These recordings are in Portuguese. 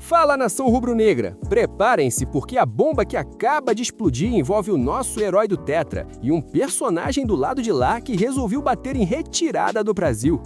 Fala, nação rubro-negra! Preparem-se porque a bomba que acaba de explodir envolve o nosso herói do Tetra e um personagem do lado de lá que resolveu bater em retirada do Brasil.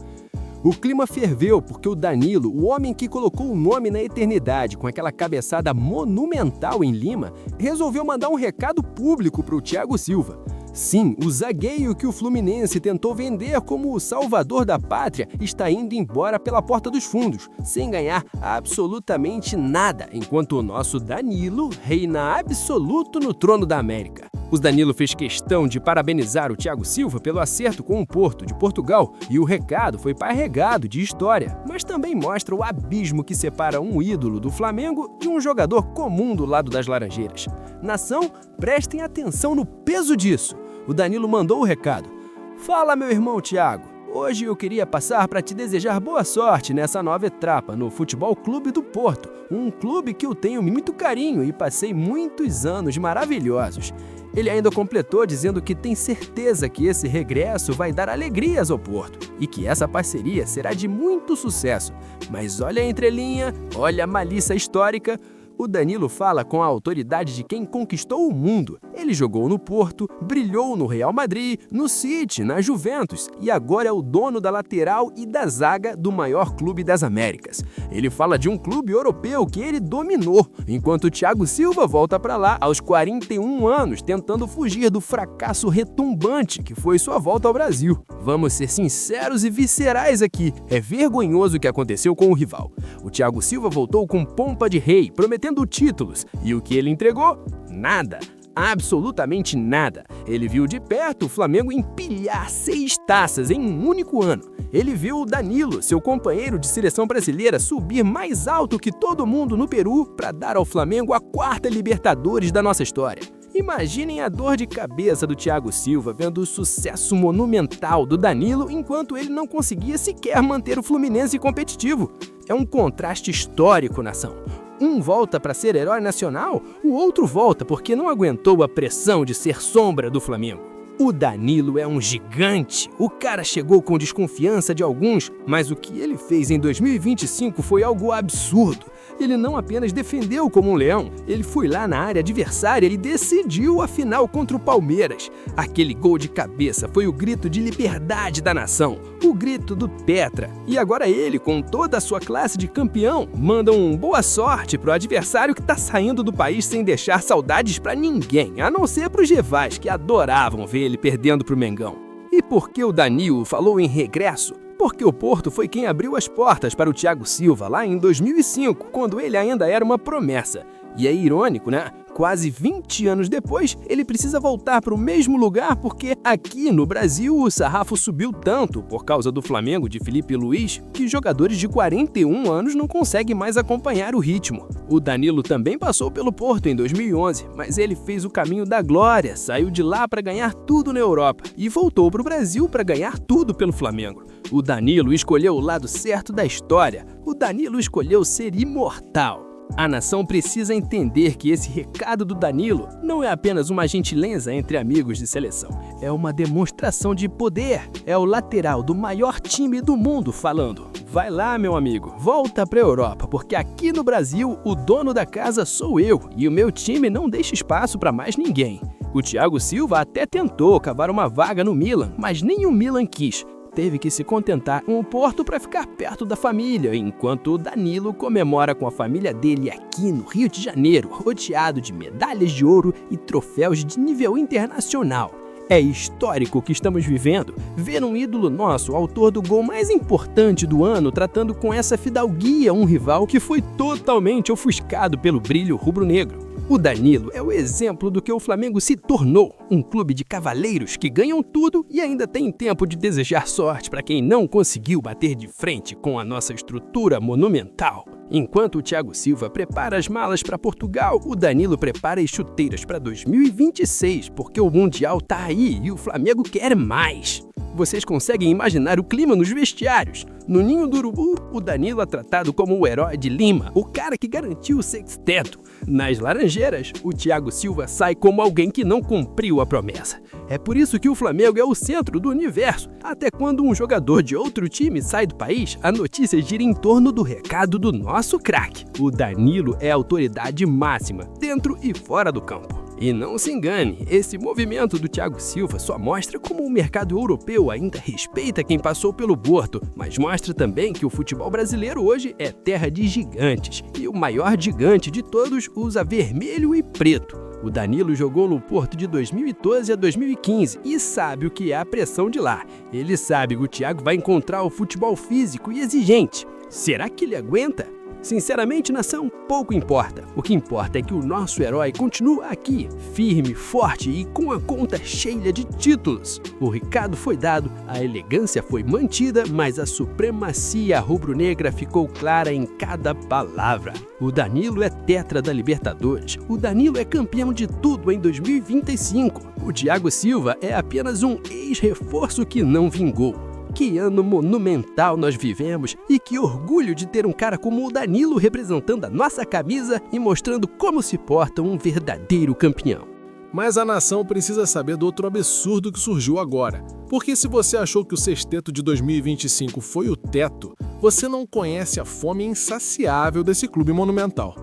O clima ferveu porque o Danilo, o homem que colocou o nome na eternidade com aquela cabeçada monumental em Lima, resolveu mandar um recado público para o Thiago Silva. Sim, o zagueiro que o Fluminense tentou vender como o salvador da pátria está indo embora pela porta dos fundos, sem ganhar absolutamente nada, enquanto o nosso Danilo reina absoluto no trono da América. O Danilo fez questão de parabenizar o Thiago Silva pelo acerto com o Porto de Portugal e o recado foi carregado de história, mas também mostra o abismo que separa um ídolo do Flamengo de um jogador comum do lado das Laranjeiras. Nação, prestem atenção no peso disso. O Danilo mandou o recado. Fala, meu irmão Thiago. Hoje eu queria passar para te desejar boa sorte nessa nova etapa no Futebol Clube do Porto, um clube que eu tenho muito carinho e passei muitos anos maravilhosos. Ele ainda completou dizendo que tem certeza que esse regresso vai dar alegrias ao Porto e que essa parceria será de muito sucesso. Mas olha a entrelinha, olha a malícia histórica. O Danilo fala com a autoridade de quem conquistou o mundo. Ele jogou no Porto, brilhou no Real Madrid, no City, na Juventus e agora é o dono da lateral e da zaga do maior clube das Américas. Ele fala de um clube europeu que ele dominou, enquanto o Thiago Silva volta para lá aos 41 anos, tentando fugir do fracasso retumbante que foi sua volta ao Brasil. Vamos ser sinceros e viscerais aqui, é vergonhoso o que aconteceu com o rival. O Thiago Silva voltou com pompa de rei, prometendo títulos, e o que ele entregou? Nada. Absolutamente nada. Ele viu de perto o Flamengo empilhar 6 taças em um único ano. Ele viu o Danilo, seu companheiro de seleção brasileira, subir mais alto que todo mundo no Peru para dar ao Flamengo a 4ª Libertadores da nossa história. Imaginem a dor de cabeça do Thiago Silva vendo o sucesso monumental do Danilo enquanto ele não conseguia sequer manter o Fluminense competitivo. É um contraste histórico, nação. Um volta para ser herói nacional, o outro volta porque não aguentou a pressão de ser sombra do Flamengo. O Danilo é um gigante. O cara chegou com desconfiança de alguns, mas o que ele fez em 2025 foi algo absurdo. Ele não apenas defendeu como um leão, ele foi lá na área adversária e decidiu a final contra o Palmeiras. Aquele gol de cabeça foi o grito de liberdade da nação, o grito do Tetra. E agora ele, com toda a sua classe de campeão, manda um boa sorte pro adversário que tá saindo do país sem deixar saudades pra ninguém, a não ser pros rivais que adoravam ver ele perdendo pro Mengão. E por que o Danilo falou em regresso? Porque o Porto foi quem abriu as portas para o Thiago Silva lá em 2005, quando ele ainda era uma promessa. E é irônico, né? Quase 20 anos depois, ele precisa voltar para o mesmo lugar porque aqui no Brasil o sarrafo subiu tanto por causa do Flamengo de Felipe Luiz que jogadores de 41 anos não conseguem mais acompanhar o ritmo. O Danilo também passou pelo Porto em 2011, mas ele fez o caminho da glória, saiu de lá para ganhar tudo na Europa e voltou para o Brasil para ganhar tudo pelo Flamengo. O Danilo escolheu o lado certo da história. O Danilo escolheu ser imortal. A nação precisa entender que esse recado do Danilo não é apenas uma gentileza entre amigos de seleção. É uma demonstração de poder. É o lateral do maior time do mundo falando. Vai lá, meu amigo, volta pra Europa, porque aqui no Brasil o dono da casa sou eu e o meu time não deixa espaço para mais ninguém. O Thiago Silva até tentou cavar uma vaga no Milan, mas nem o Milan quis. Teve que se contentar com o Porto para ficar perto da família, enquanto o Danilo comemora com a família dele aqui no Rio de Janeiro, rodeado de medalhas de ouro e troféus de nível internacional. É histórico o que estamos vivendo, ver um ídolo nosso, autor do gol mais importante do ano, tratando com essa fidalguia um rival que foi totalmente ofuscado pelo brilho rubro-negro. O Danilo é o exemplo do que o Flamengo se tornou, um clube de cavaleiros que ganham tudo e ainda tem tempo de desejar sorte para quem não conseguiu bater de frente com a nossa estrutura monumental. Enquanto o Thiago Silva prepara as malas para Portugal, o Danilo prepara as chuteiras para 2026, porque o Mundial tá aí e o Flamengo quer mais. Vocês conseguem imaginar o clima nos vestiários? No ninho do urubu, o Danilo é tratado como o herói de Lima, o cara que garantiu o sexteto. Nas Laranjeiras, o Thiago Silva sai como alguém que não cumpriu a promessa. É por isso que o Flamengo é o centro do universo. Até quando um jogador de outro time sai do país, a notícia gira em torno do recado do nosso craque. O Danilo é a autoridade máxima, dentro e fora do campo. E não se engane, esse movimento do Thiago Silva só mostra como o mercado europeu ainda respeita quem passou pelo Porto, mas mostra também que o futebol brasileiro hoje é terra de gigantes, e o maior gigante de todos usa vermelho e preto. O Danilo jogou no Porto de 2012 a 2015 e sabe o que é a pressão de lá. Ele sabe que o Thiago vai encontrar o futebol físico e exigente. Será que ele aguenta? Sinceramente, nação, pouco importa. O que importa é que o nosso herói continua aqui, firme, forte e com a conta cheia de títulos. O recado foi dado, a elegância foi mantida, mas a supremacia rubro-negra ficou clara em cada palavra. O Danilo é tetra da Libertadores. O Danilo é campeão de tudo em 2025. O Thiago Silva é apenas um ex-reforço que não vingou. Que ano monumental nós vivemos e que orgulho de ter um cara como o Danilo representando a nossa camisa e mostrando como se porta um verdadeiro campeão. Mas a nação precisa saber do outro absurdo que surgiu agora. Porque se você achou que o sexteto de 2025 foi o teto, você não conhece a fome insaciável desse clube monumental.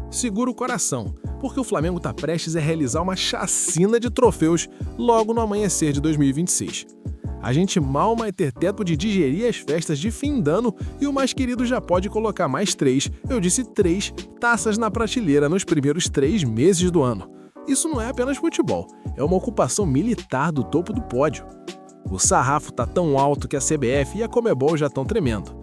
Segura o coração, porque o Flamengo está prestes a realizar uma chacina de troféus logo no amanhecer de 2026. A gente mal vai ter tempo de digerir as festas de fim d'ano e o mais querido já pode colocar mais 3, eu disse 3, taças na prateleira nos primeiros 3 meses do ano. Isso não é apenas futebol, é uma ocupação militar do topo do pódio. O sarrafo tá tão alto que a CBF e a Conmebol já estão tremendo.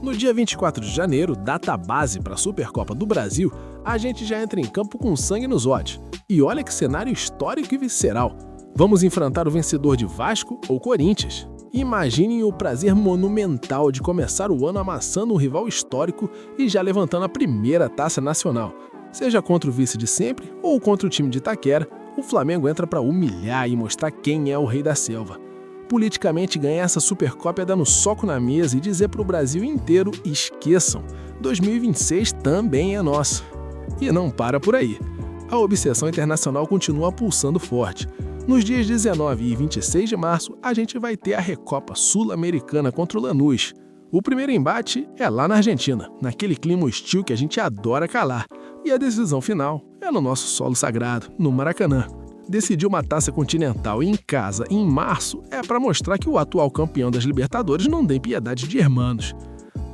No dia 24 de janeiro, data base para a Supercopa do Brasil, a gente já entra em campo com sangue nos olhos. E olha que cenário histórico e visceral. Vamos enfrentar o vencedor de Vasco ou Corinthians. Imaginem o prazer monumental de começar o ano amassando um rival histórico e já levantando a primeira taça nacional. Seja contra o vice de sempre ou contra o time de Itaquera, o Flamengo entra para humilhar e mostrar quem é o rei da selva. Politicamente, ganhar essa Supercopa é dar no soco na mesa e dizer para o Brasil inteiro: esqueçam, 2026 também é nosso. E não para por aí. A obsessão internacional continua pulsando forte. Nos dias 19 e 26 de março, a gente vai ter a Recopa Sul-Americana contra o Lanús. O primeiro embate é lá na Argentina, naquele clima hostil que a gente adora calar. E a decisão final é no nosso solo sagrado, no Maracanã. Decidir uma taça continental em casa em março é para mostrar que o atual campeão das Libertadores não tem piedade de hermanos.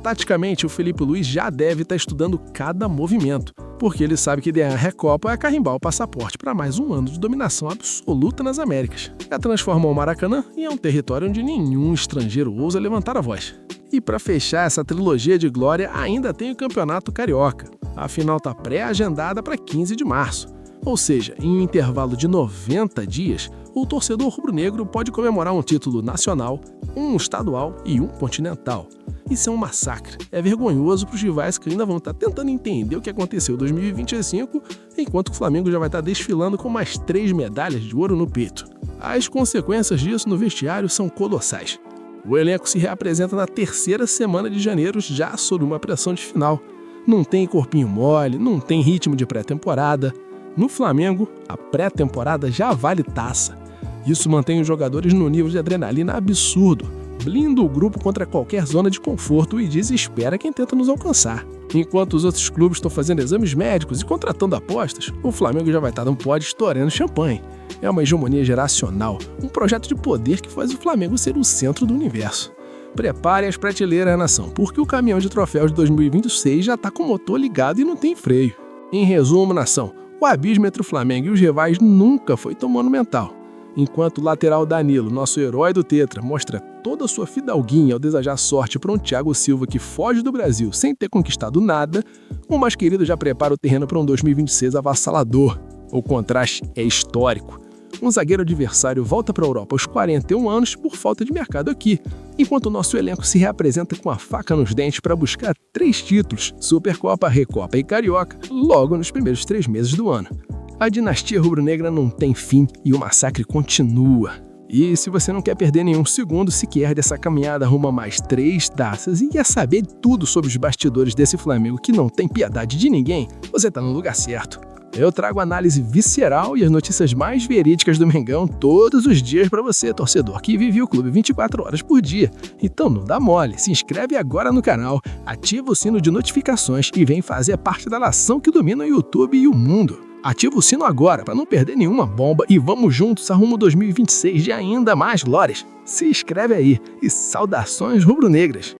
Taticamente, o Felipe Luiz já deve estar estudando cada movimento, porque ele sabe que ganhar a Recopa é carimbar o passaporte para mais um ano de dominação absoluta nas Américas. É transformar o Maracanã em um território onde nenhum estrangeiro ousa levantar a voz. E para fechar essa trilogia de glória, ainda tem o Campeonato Carioca. A final está pré-agendada para 15 de março. Ou seja, em um intervalo de 90 dias, o torcedor rubro-negro pode comemorar um título nacional, um estadual e um continental. Isso é um massacre. É vergonhoso para os rivais que ainda vão estar tentando entender o que aconteceu em 2025, enquanto o Flamengo já vai estar desfilando com mais 3 medalhas de ouro no peito. As consequências disso no vestiário são colossais. O elenco se reapresenta na terceira semana de janeiro, já sob uma pressão de final. Não tem corpinho mole, não tem ritmo de pré-temporada. No Flamengo, a pré-temporada já vale taça. Isso mantém os jogadores no nível de adrenalina absurdo, blinda o grupo contra qualquer zona de conforto e desespera quem tenta nos alcançar. Enquanto os outros clubes estão fazendo exames médicos e contratando apostas, o Flamengo já vai estar no pódio estourando champanhe. É uma hegemonia geracional, um projeto de poder que faz o Flamengo ser o centro do universo. Prepare as prateleiras, nação, porque o caminhão de troféus de 2026 já está com o motor ligado e não tem freio. Em resumo, nação, o abismo entre o Flamengo e os rivais nunca foi tão monumental. Enquanto o lateral Danilo, nosso herói do Tetra, mostra toda a sua fidalguinha ao desejar sorte para um Thiago Silva que foge do Brasil sem ter conquistado nada, o mais querido já prepara o terreno para um 2026 avassalador. O contraste é histórico. Um zagueiro adversário volta para a Europa aos 41 anos por falta de mercado aqui, enquanto o nosso elenco se reapresenta com a faca nos dentes para buscar 3 títulos, Supercopa, Recopa e Carioca, logo nos primeiros 3 meses do ano. A dinastia rubro-negra não tem fim e o massacre continua. E se você não quer perder nenhum segundo sequer dessa caminhada rumo a mais 3 taças e quer saber tudo sobre os bastidores desse Flamengo que não tem piedade de ninguém, você tá no lugar certo. Eu trago análise visceral e as notícias mais verídicas do Mengão todos os dias para você, torcedor que vive o clube 24 horas por dia. Então não dá mole, se inscreve agora no canal, ativa o sino de notificações e vem fazer parte da nação que domina o YouTube e o mundo. Ativa o sino agora para não perder nenhuma bomba e vamos juntos a rumo 2026 de ainda mais glórias. Se inscreve aí e saudações rubro-negras!